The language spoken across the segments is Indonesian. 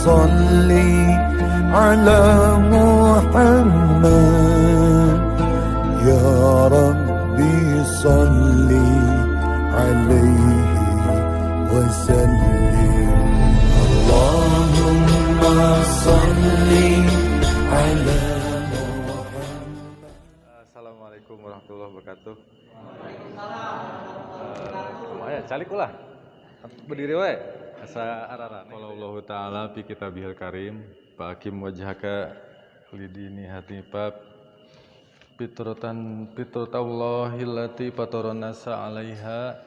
صل على محمد يا ربي صل عليه وسلم اللهم صل على Assalamualaikum warahmatullahi wabarakatuh. Kumaha calik ulah. Berdiri wae. Asa araran. Qala Allah Ta'ala fi kitabihil karim, faqim wajhaka lidini hanifan fitratallahi allati fataran nasa 'alaiha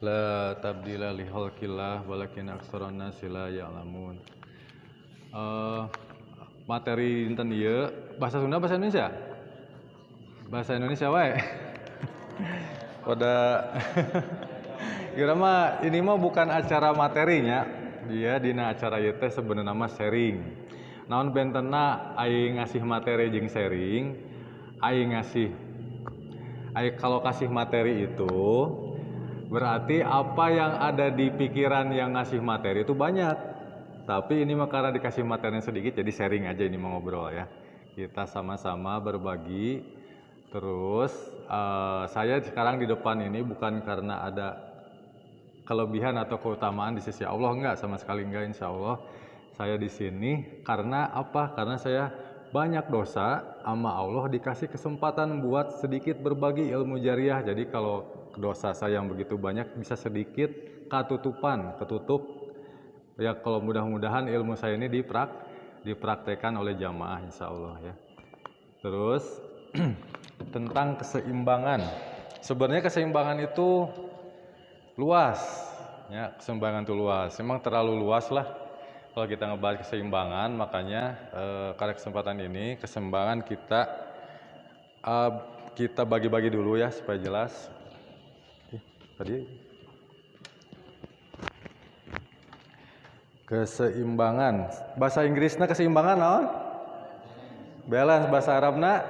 la tabdila li khalqillah walakin aktsaran nasi la ya'lamun. Materi dinten ieu bahasa Sunda bahasa Indonesia? Bahasa Indonesia wae. Pada kira mah ini mah bukan acara materinya. Dia dina acara ieu teh sebenarnya mah sharing. Naon bentenna aing ngasih materi jeung sharing, aing kalau kasih materi itu berarti apa yang ada di pikiran yang ngasih materi itu banyak. Tapi ini mah karena dikasih materinya sedikit, jadi sharing aja ini mau ngobrol ya. Kita sama-sama berbagi. Terus saya sekarang di depan ini bukan karena ada kelebihan atau keutamaan di sisi Allah, enggak, sama sekali enggak, insya Allah. Saya di sini karena apa? Karena saya banyak dosa, sama Allah dikasih kesempatan buat sedikit berbagi ilmu jariah. Jadi kalau dosa saya yang begitu banyak bisa sedikit ketutup. Ya kalau mudah-mudahan ilmu saya ini dipraktekkan oleh jamaah insya Allah ya. Terus tentang keseimbangan. Sebenarnya keseimbangan itu luas ya, keseimbangan itu luas. Memang terlalu luas lah kalau kita ngebahas keseimbangan, makanya pada kesempatan ini keseimbangan kita bagi-bagi dulu ya supaya jelas. Tadi keseimbangan. Bahasa Inggrisna keseimbangan naon? Balance. Bahasa Arabna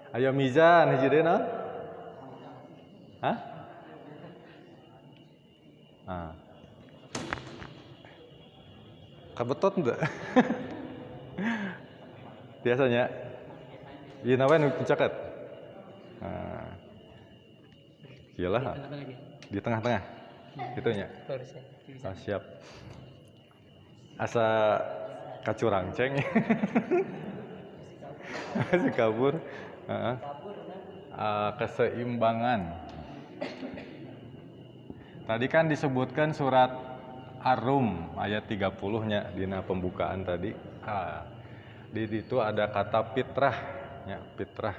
aya mizan hiji deui naon? Hah? Ah. Kabetot enggak? Biasanya. Ieu nawe nu caket. Nah. Iyalah. Di tengah-tengah. Gitu nya. Oh, siap. Asa kacurang ceng. Masih kabur. Keseimbangan. Tadi kan disebutkan surat Ar-Rum ayat 30-nya dina pembukaan tadi. Di situ ada kata fitrah ya, fitrah.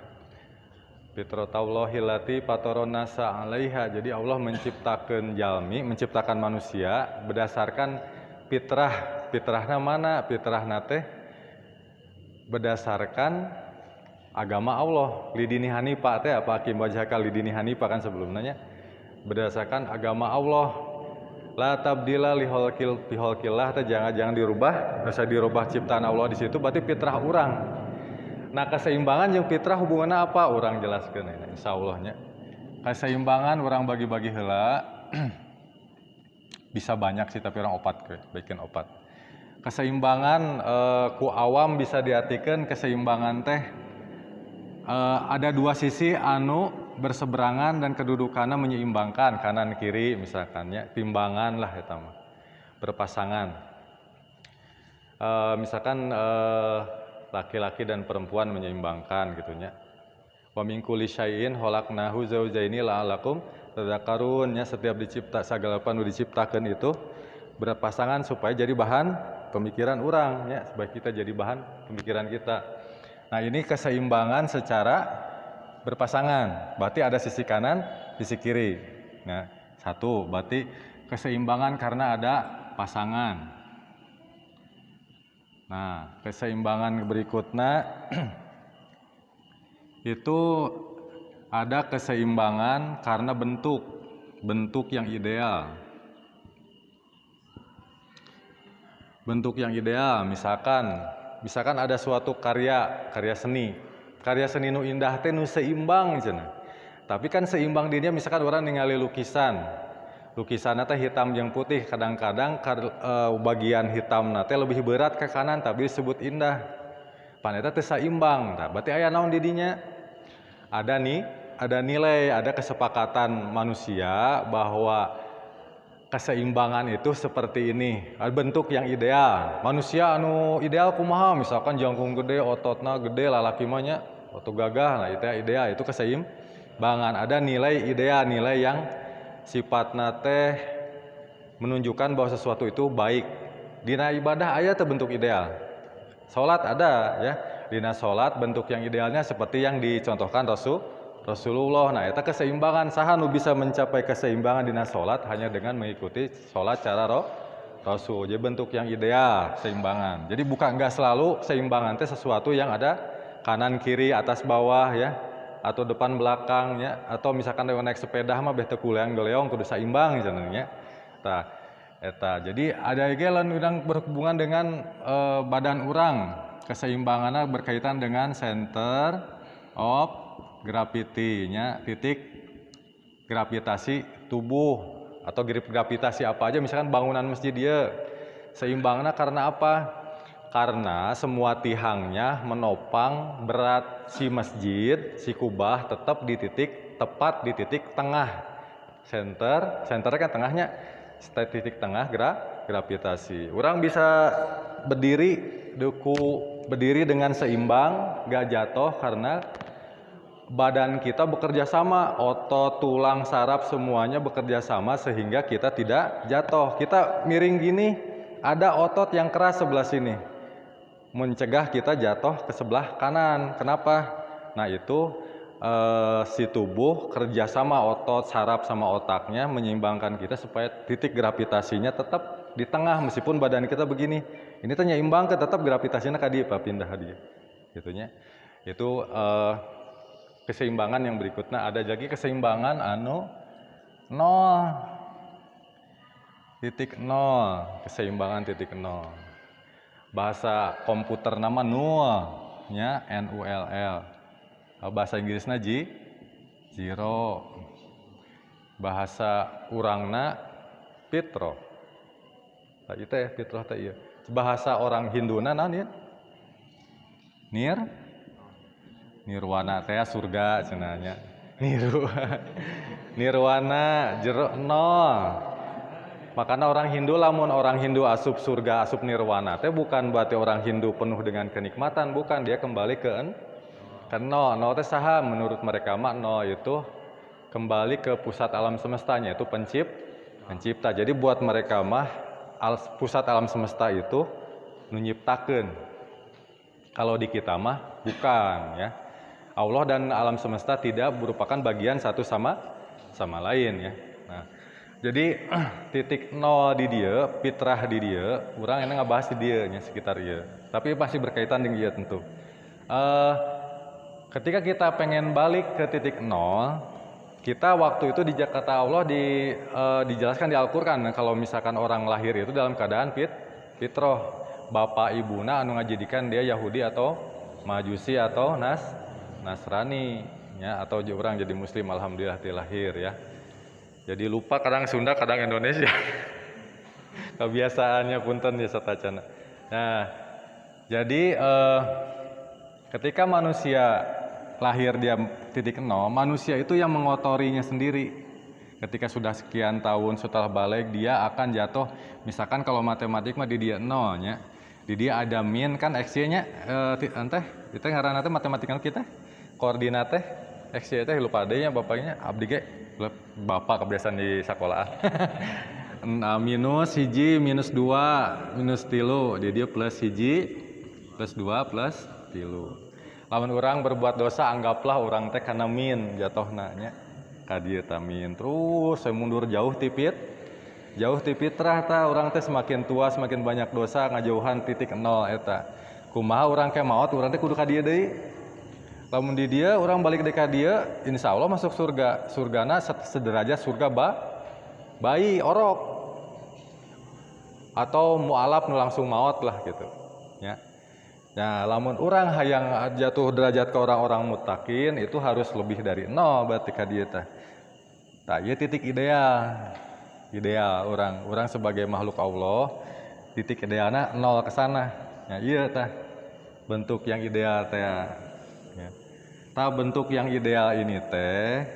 Fitratallahi allati fataran nasa 'alaiha. Jadi Allah menciptakan jalmi, menciptakan manusia berdasarkan fitrah. Fitrahna mana? Fitrahna teh berdasarkan agama Allah. Lidini hanifa teh apa? Aqim wajhaka lidini hanifa kan sebelumnya. Berdasarkan agama Allah. La tabdila li khalqillah teh jangan dirubah, bisa dirubah ciptaan Allah di situ berarti fitrah urang. Nah, keseimbangan jeung fitrah hubungannya apa? Urang jelaskeun ini insyaallah nya. Keseimbangan urang bagi-bagi heula. Bisa banyak sih tapi orang bikin opat. Keseimbangan ku awam bisa diartikan keseimbangan teh ada dua sisi anu berseberangan dan kedudukannya menyeimbangkan kanan kiri misalkan ya, timbangan lah eta mah. Berpasangan. Misalkan laki-laki dan perempuan menyeimbangkan gitunya. Wa min kulli syai'in khalaqnahu zawjaini la'allakum tadzakarun nya, setiap segala panu diciptakeun itu berpasangan supaya jadi bahan pemikiran orang ya, supaya kita jadi bahan pemikiran kita. Nah, ini keseimbangan secara berpasangan. Berarti ada sisi kanan, sisi kiri. Nah, satu berarti keseimbangan karena ada pasangan. Nah, keseimbangan berikutnya itu ada keseimbangan karena bentuk yang ideal. Bentuk yang ideal, misalkan ada suatu karya seni nu indah teh nu seimbang cenah. Tapi kan seimbang di dia misalkan orang ningali lukisan lukisanna teh hitam jeung putih, kadang-kadang bagian hitam teh lebih berat ke kanan tapi disebut indah. Pan eta teu saimbang. Tah berarti aya naon di dinya? Ada nilai, ada kesepakatan manusia bahwa keseimbangan itu seperti ini. Ada bentuk yang ideal. Manusia anu ideal kumaha? Misalkan jangkung gede, ototna gede, lalaki mah nya otot gagah. Nah, itu ideal, itu keseimbangan. Ada nilai ideal, nilai yang sifatna teh menunjukkan bahwa sesuatu itu baik. Dina ibadah aya teh bentuk ideal. Salat ada ya. Dina salat bentuk yang idealnya seperti yang dicontohkan Rasulullah. Nah, eta keseimbangan. Saha nu bisa mencapai keseimbangan dina salat hanya dengan mengikuti salat cara Rasul. Jadi bentuk yang ideal keseimbangan. Jadi enggak selalu keseimbangan teh sesuatu yang ada kanan kiri atas bawah ya, atau depan belakang ya, atau misalkan naik sepeda mah beh teu kuleang-geleong kudu saimbang cenah nya. Tah eta. Jadi ada ge lain urang berhubungan dengan badan urang. Keseimbangannya berkaitan dengan center of gravity nya, titik gravitasi tubuh atau gravitasi apa aja, misalkan bangunan masjid dia seimbangnya karena apa? Karena semua tihangnya menopang berat si masjid, si kubah tepat di titik tengah. Center kan tengahnya, titik tengah gravitasi. Orang bisa berdiri dengan seimbang, gak jatuh karena badan kita bekerja sama, otot, tulang, saraf semuanya bekerja sama sehingga kita tidak jatuh. Kita miring gini, ada otot yang keras sebelah sini, mencegah kita jatuh ke sebelah kanan. Kenapa? Nah itu si tubuh kerja sama, otot, saraf sama otaknya menyeimbangkan kita supaya titik gravitasinya tetap di tengah meskipun badan kita begini. Ini tanya imbang ke tetap gravitasinya kadi apa pindah dia. Gitunya. Itu keseimbangan yang berikutnya. Ada lagi keseimbangan anu 0. Titik 0, keseimbangan titik 0. Bahasa komputer nama null nya NULL. Bahasa Inggrisna zero. Bahasa urangna pitro. Tah itu ya pitro teh ieu. Bahasa orang Hinduna naon ieu? Nirwana teh surga cenanya. Nirwana jero 0. Makanya orang Hindu, lamun orang Hindu asup surga, asup nirwana teh bukan berarti orang Hindu penuh dengan kenikmatan, bukan, dia kembali ke 0. 0 teh saha menurut mereka mah 0 itu kembali ke pusat alam semestanya, itu pencipta. Jadi buat mereka mah pusat alam semesta itu nu nyiptakeun. Kalau di kita mah bukan ya. Allah dan alam semesta tidak merupakan bagian satu sama lain ya. Nah, jadi titik 0 di dia, fitrah di dia, urang ini ngabahas di dia nya sekitar ieu. Tapi pasti berkaitan dengan dia tentu. Ketika kita pengen balik ke titik 0, kita waktu itu di Jakarta Allah dijelaskan di Al-Qur'an, kalau misalkan orang lahir itu dalam keadaan fitrah, bapak ibuna anu ngajadikan dia Yahudi atau Majusi atau Nasrani ya, atau orang jadi muslim alhamdulillah di lahir ya. Jadi lupa kadang Sunda kadang Indonesia. Kebiasaannya punten ya satacana. Nah, jadi ketika manusia lahir dia titik 0, manusia itu yang mengotorinya sendiri. Ketika sudah sekian tahun setelah balik dia akan jatuh. Misalkan kalau matematik mah di dia 0 nya. Di dia ada min kan x-nya teh kita ngaranna teh matematika kita. Koordinat teh x-nya teh lupa adanya bapaknya abdi ge bapak kebiasaan di sekolah. Minus hiji minus 2 minus 3 di dia plus hiji plus 2 plus 3. Lamun orang berbuat dosa anggaplah orang teh kana min jatuhna nya ka dieu ta min, terus saya mundur jauh ti fitrah ta urang teh semakin tua semakin banyak dosa ngajauhan titik 0 eta. Kumaha urang ke maot urang teh kudu ka dieu deui. Lamun di dia urang balik deui ka dieu insyaallah masuk surga. Surgana sederajat surga bayi orok atau mualaf nu langsung maot lah gitu ya. Nah, lamun orang hayang jatuh derajat ke orang-orang muttaqin itu harus lebih dari 0 berarti ka dieu teh. Tah ieu titik ideal. ideal orang sebagai makhluk Allah titik idealna 0 ke sana. Ya iya tah bentuk yang ideal teh ya. Tah bentuk yang ideal ini teh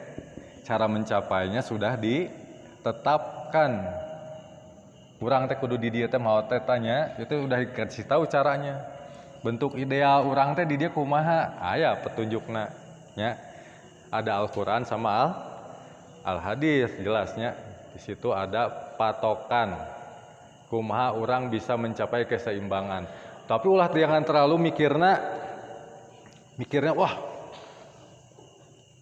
cara mencapainya sudah ditetapkan. Urang teh kudu di dieu teh mau teh tanya itu udah dikasih tahu caranya. Bentuk ideal urang teh di dia kumaha? Aya petunjukna nya. Ada Al-Qur'an sama Al-Hadis jelasnya. Di situ ada patokan kumaha orang bisa mencapai keseimbangan. Tapi ulah jangan terlalu mikirnya wah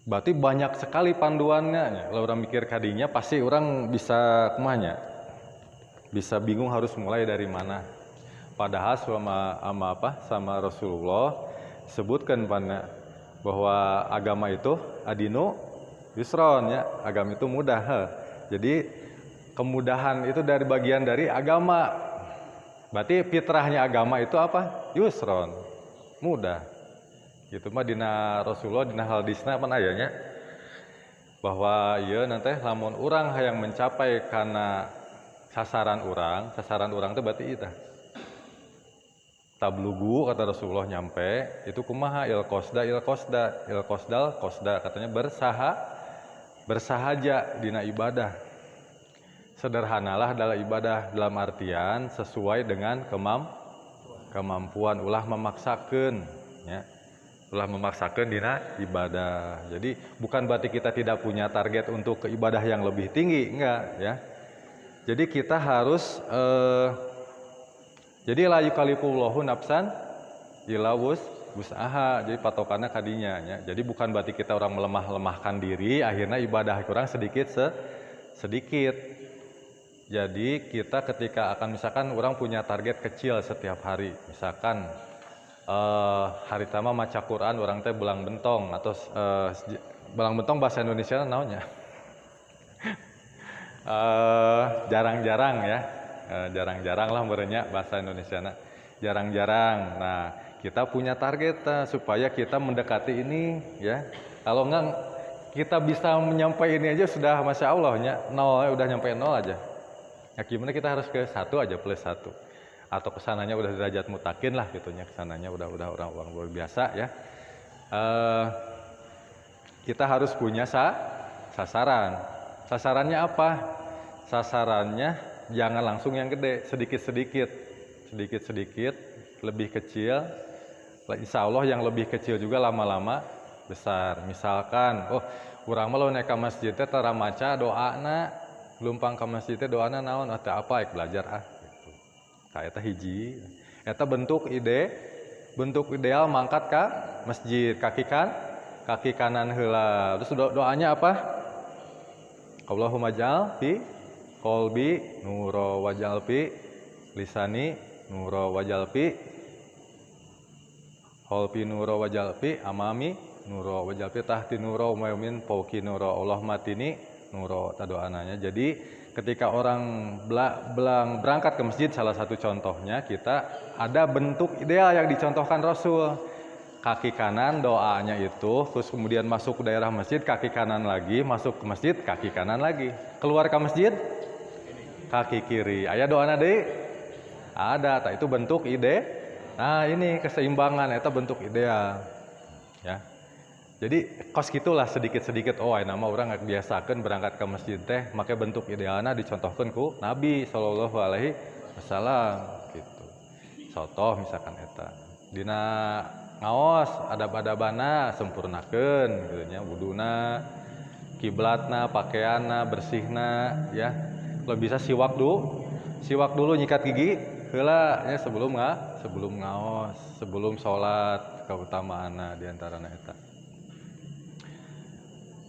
berarti banyak sekali panduannya. Kalau orang mikir kadinya pasti orang bisa kumanya, bisa bingung harus mulai dari mana. Padahal sama Rasulullah sebutkan bahwa agama itu adinu yusron ya, agama itu mudah. Jadi kemudahan itu dari bagian dari agama. Berarti fitrahnya agama itu apa? Yusron, mudah. Gitu mah dina Rasulullah dina hadisna apa ayanya? Bahwa ieu nanti lamun urang hayang mencapai kana sasaran urang itu berarti itu. Tablugu kata Rasulullah nyampe itu kumaha il qosda katanya bersahaja dina ibadah. Sederhanalah dalam ibadah dalam artian sesuai dengan kemampuan ulah memaksakan ya. Ulah memaksakan dina ibadah. Jadi bukan berarti kita tidak punya target untuk ke ibadah yang lebih tinggi, enggak ya. Jadi kita harus jadi la yukallifullahu nafsan illa wus'aha. Jadi patokannya kadinya ya. Jadi bukan berarti kita orang melemahkan diri akhirnya ibadah kurang sedikit. Jadi kita ketika akan misalkan orang punya target kecil setiap hari, misalkan hari pertama maca Quran orang teh belang bentong atau belang bentong bahasa Indonesia naonnya jarang-jarang ya, jarang-jarang lah merenya bahasa Indonesia jarang-jarang. Nah kita punya target supaya kita mendekati ini ya. Kalau enggak kita bisa menyampai ini aja sudah masya Allahnya 0 udah nyampe 0 aja. Ya gimana kita harus ke 1 aja plus 1 atau kesananya udah derajat mutakin lah gitunya, kesananya udah orang luar biasa ya. Kita harus punya sasarannya apa? Sasarannya jangan langsung yang gede, sedikit-sedikit lebih kecil. Insya Allah yang lebih kecil juga lama-lama besar. Misalkan urang mah lo naik ke masjid teh tara maca doana lumpang ke masjid teh doana naon atau apa belajar gitu. Ka eta hiji. Eta bentuk ideal mangkat ka masjid, kaki kanan heula. Terus doanya apa? Allahumma ja'al fi qalbi nura waj'al fi lisani nura waj'al fi qalbi nura waj'al fi amami nura waj'al fi tahti nura wa min fawqi nura Allah matini nuro tadoananya. Jadi ketika orang berangkat ke masjid, salah satu contohnya kita ada bentuk ideal yang dicontohkan Rasul. Kaki kanan doanya itu, terus kemudian masuk ke daerah masjid, kaki kanan lagi, masuk ke masjid, kaki kanan lagi. Keluar ke masjid, kaki kiri. Aya doana deui? Ada, itu bentuk Nah ini keseimbangan, itu bentuk ideal. Ya. Jadi kos gitulah sedikit-sedikit nama orang nggak biasakan berangkat ke masjid teh make bentuk idealna dicontohkan ku Nabi sallallahu alaihi wasallam gitu. Contoh misalkan eta dina ngaos adab-adabana sempurnakeun gitu nya wuduna, kiblatna, pakaianna, bersihna ya. Kalau bisa siwak dulu nyikat gigi heula ya sebelum ngaos, sebelum salat kautamaanna di antarana eta.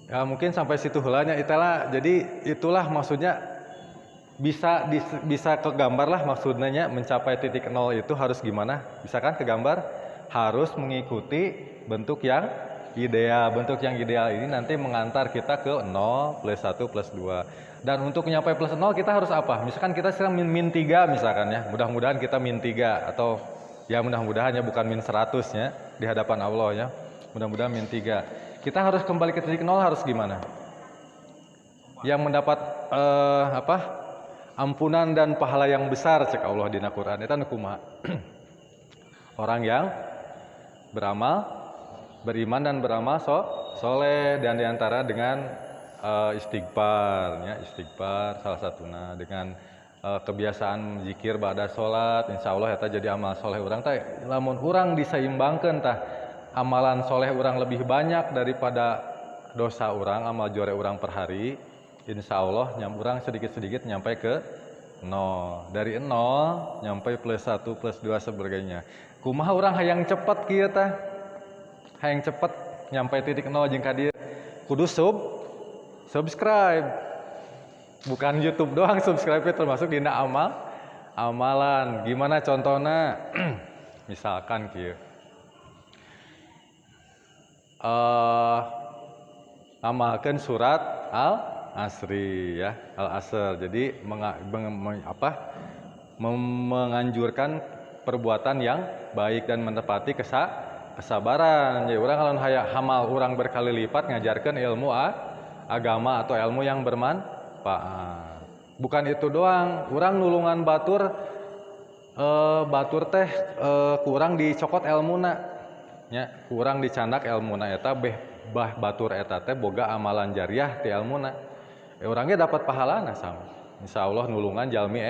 Ya mungkin sampai situ heulanya itulah. Jadi itulah maksudnya bisa kegambar lah maksudnya mencapai titik 0 itu harus gimana? Bisa kan kegambar? Harus mengikuti bentuk yang ideal. Bentuk yang ideal ini nanti mengantar kita ke 0 plus 1 plus 2. Dan untuk mencapai plus 0 kita harus apa? Misalkan kita sekarang min 3 misalkan ya. Mudah-mudahan kita min 3 atau ya mudah-mudahan ya bukan min 100 ya di hadapan Allah ya. Mudah-mudahan min 3. Kita harus kembali ke titik 0 harus gimana? Yang mendapat ampunan dan pahala yang besar cek Allah dina Quran eta nu kumaha. Orang yang beramal, beriman dan beramal soleh, dan diantara dengan istighfar, ya istighfar salah satunya dengan kebiasaan zikir ba'da salat, insya Allah eta jadi amal soleh orang teh. Lamun orang diseimbangkeun tah amalan soleh orang lebih banyak daripada dosa orang, amal jore orang per hari, insya Allah orang sedikit-sedikit nyampe ke 0. Dari 0 nyampe plus 1 plus 2 sebagainya. Kumaha orang hayang cepet kieu tah? Hayang cepet nyampe titik 0 jeung ka dieu. Kudu subscribe. Bukan YouTube doang, subscribe termasuk dina amalan. Gimana contohnya? Misalkan kieu. Amalkeun surat Al-Asri ya, Al-Asr. Jadi menganjurkan perbuatan yang baik dan menepati kesabaran. Jadi orang kalau hamal orang berkali lipat ngajarkan ilmu agama atau ilmu yang bermanfaat. Bukan itu doang, orang nulungan batur teh kurang dicokot ilmuna, nya kurang dicandak ilmuna eta batur eta teh boga amalan jariah ti ilmuna. Orangnya dapat pahalana sama. Insyaallah nulungan jalmi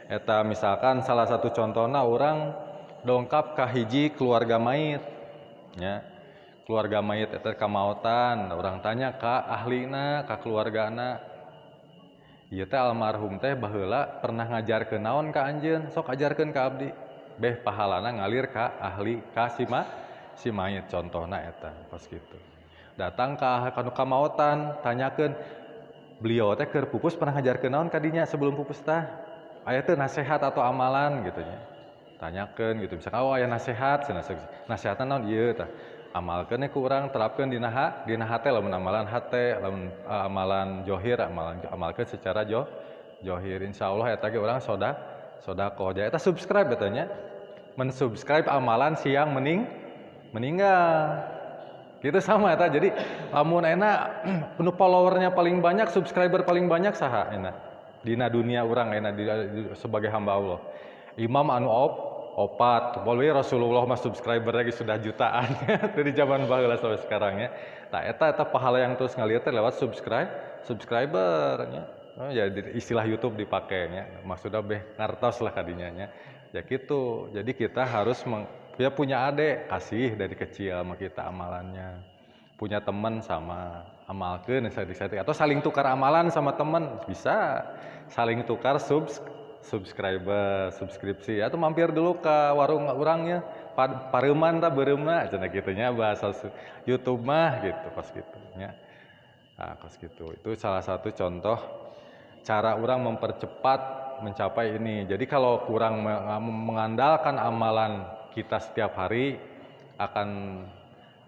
eta misalkan salah satu contohna orang dongkap ka hiji keluarga mayit, nya keluarga mayit eta kamaotan, orang tanya ka ahlina, ka keluargana. Ieu teh almarhum teh baheula pernah ngajarkeun naon ka anjeun, sok ajarkeun ka abdi. Beh pahalana ngalir ka ahli ka si mayit contohna eta pas kitu. Datang ka kanu kamaotan, tanyakeun beliau teh keur pupus pernah ngajarkeun naon ka dinya sebelum pupus tah? Aya teh nasihat atau amalan gitu nya. Tanyakeun gitu, misalkan aya nasihat, nasihatna naon ieu tah. Amalkeun ku urang terapkeun dina hate lamun amalan hate, lamun amalan johir amalkeun secara johir. Insyaallah eta ge urang sodaqoh. Eta subscribe eta nya. Mensubscribe amalan siang meninggal. Gitu sama eta. Jadi lamun enak penuh followernya paling banyak, subscriber paling banyak saha enak. Dina dunia urang enak sebagai hamba Allah. Imam anu opat, boleh Rasulullah mah subscriber lagi sudah jutaan dari zaman baheula sampai sekarang ya. Nah eta pahala yang terus ngalir teh lewat subscribernya. Oh, ya istilah YouTube dipakainya. Maksudnya ngartos lah kadinya nya. Ya gitu. Jadi kita harus punya adik, kasih dari kecil sama kita amalannya. Punya teman sama amalkeun atau saling tukar amalan sama teman bisa. Saling tukar subscriber, subskripsi atau mampir dulu ke warung orangnya pareuman tah beureumna cenah kitu nya bahasa YouTube mah gitu pas kitu nya. Nah, pas gitu. Itu salah satu contoh cara orang mempercepat mencapai ini. Jadi kalau kurang mengandalkan amalan kita setiap hari akan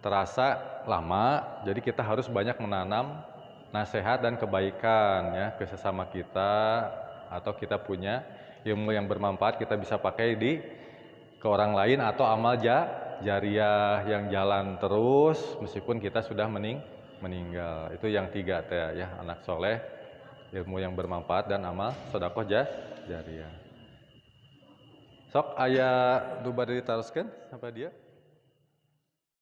terasa lama. Jadi kita harus banyak menanam nasihat dan kebaikan ya ke sesama kita. Atau kita punya ilmu yang bermanfaat kita bisa pakai ke orang lain atau amal jariah yang jalan terus meskipun kita sudah meninggal. Itu yang 3 teh ya, anak soleh, ilmu yang bermanfaat dan amal sedekah jariah. Sok aya nu bade diteruskeun sampai dia.